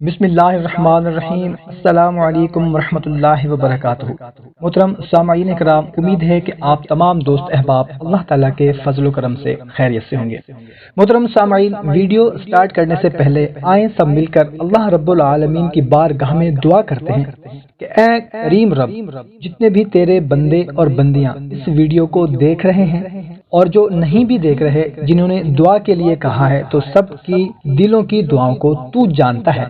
بسم اللہ الرحمن الرحیم۔ السلام علیکم ورحمۃ اللہ وبرکاتہ۔ محترم سامعین کرام، امید ہے کہ آپ تمام دوست احباب اللہ تعالیٰ کے فضل و کرم سے خیریت سے ہوں گے۔ محترم سامعین، ویڈیو سٹارٹ کرنے سے پہلے آئیں سب مل کر اللہ رب العالمین کی بارگاہ میں دعا کرتے ہیں کہ اے کریم رب، جتنے بھی تیرے بندے اور بندیاں اس ویڈیو کو دیکھ رہے ہیں اور جو نہیں بھی دیکھ رہے، جنہوں نے دعا کے لیے کہا ہے، تو سب کی دلوں کی دعاؤں کو تو جانتا ہے۔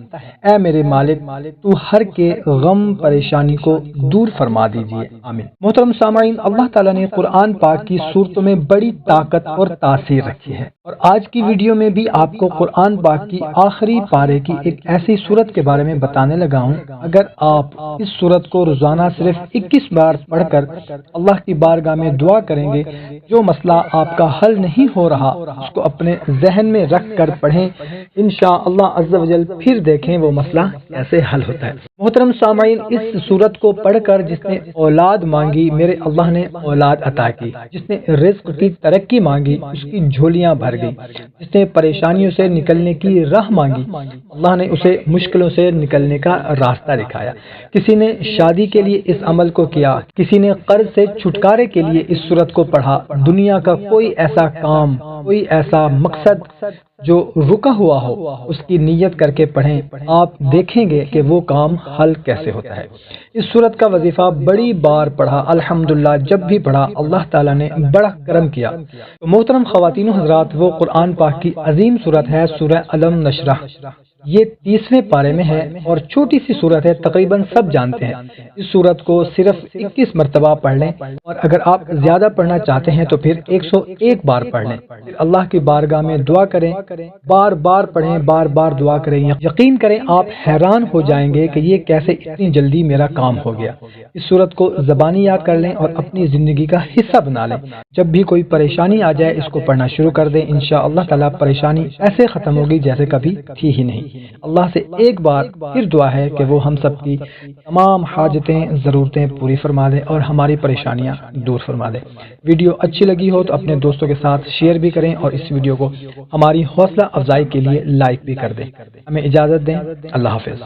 اے میرے مالک، تو ہر کے غم پریشانی کو دور فرما دیجئے، آمین۔ محترم سامعین، اللہ تعالیٰ نے قرآن پاک کی صورتوں میں بڑی طاقت اور تاثیر رکھی ہے، اور آج کی ویڈیو میں بھی آپ کو قرآن پاک کی آخری پارے کی ایک ایسی صورت کے بارے میں بتانے لگا ہوں۔ اگر آپ اس صورت کو روزانہ صرف 21 بار پڑھ کر اللہ کی بارگاہ میں دعا کریں گے، جو مسئلہ آپ کا حل نہیں ہو رہا اس کو اپنے ذہن میں رکھ کر پڑھیں، انشاءاللہ عز و جل پھر دیکھیں وہ مسئلہ کیسے حل ہوتا ہے۔ محترم سامعین، اس صورت کو پڑھ کر جس نے اولاد مانگی، میرے اللہ نے اولاد عطا کی۔ جس نے رزق کی ترقی مانگی، اس کی جھولیاں بھر گئی۔ جس نے پریشانیوں سے نکلنے کی راہ مانگی، اللہ نے اسے مشکلوں سے نکلنے کا راستہ دکھایا۔ کسی نے شادی کے لیے اس عمل کو کیا، کسی نے قرض سے چھٹکارے کے لیے اس صورت کو پڑھا۔ دنیا کا کوئی ایسا کام، کوئی ایسا مقصد جو رکا ہوا ہو، اس کی نیت کر کے پڑھیں، آپ دیکھیں گے کہ وہ کام حل کیسے ہوتا ہے۔ اس صورت کا وظیفہ بڑی بار پڑھا، الحمدللہ جب بھی پڑھا اللہ تعالیٰ نے بڑا کرم کیا۔ تو محترم خواتین و حضرات، وہ قرآن پاک کی عظیم صورت ہے سورہ علم نشرح۔ یہ 30ویں پارے میں ہے اور چھوٹی سی صورت ہے، تقریباً سب جانتے ہیں۔ اس صورت کو صرف 21 مرتبہ پڑھ لیں، اور اگر آپ زیادہ پڑھنا چاہتے ہیں تو پھر 101 بار پڑھ لیں۔ پھر اللہ کی بارگاہ میں دعا کریں، بار بار پڑھیں، بار بار دعا کریں۔ یقین کریں آپ حیران ہو جائیں گے کہ یہ کیسے اتنی جلدی میرا کام ہو گیا۔ اس صورت کو زبانی یاد کر لیں اور اپنی زندگی کا حصہ بنا لیں۔ جب بھی کوئی پریشانی آ جائے اس کو پڑھنا شروع کر دیں، انشاءاللہ تعالیٰ پریشانی ایسے ختم ہوگی جیسے کبھی تھی ہی نہیں۔ اللہ سے ایک بار پھر دعا ہے کہ وہ ہم سب کی تمام حاجتیں، ضرورتیں پوری فرما دے اور ہماری پریشانیاں دور فرما دے۔ ویڈیو اچھی لگی ہو تو اپنے دوستوں کے ساتھ شیئر بھی کریں، اور اس ویڈیو کو ہماری حوصلہ افزائی کے لیے لائک بھی کر دیں۔ ہمیں اجازت دیں، اللہ حافظ۔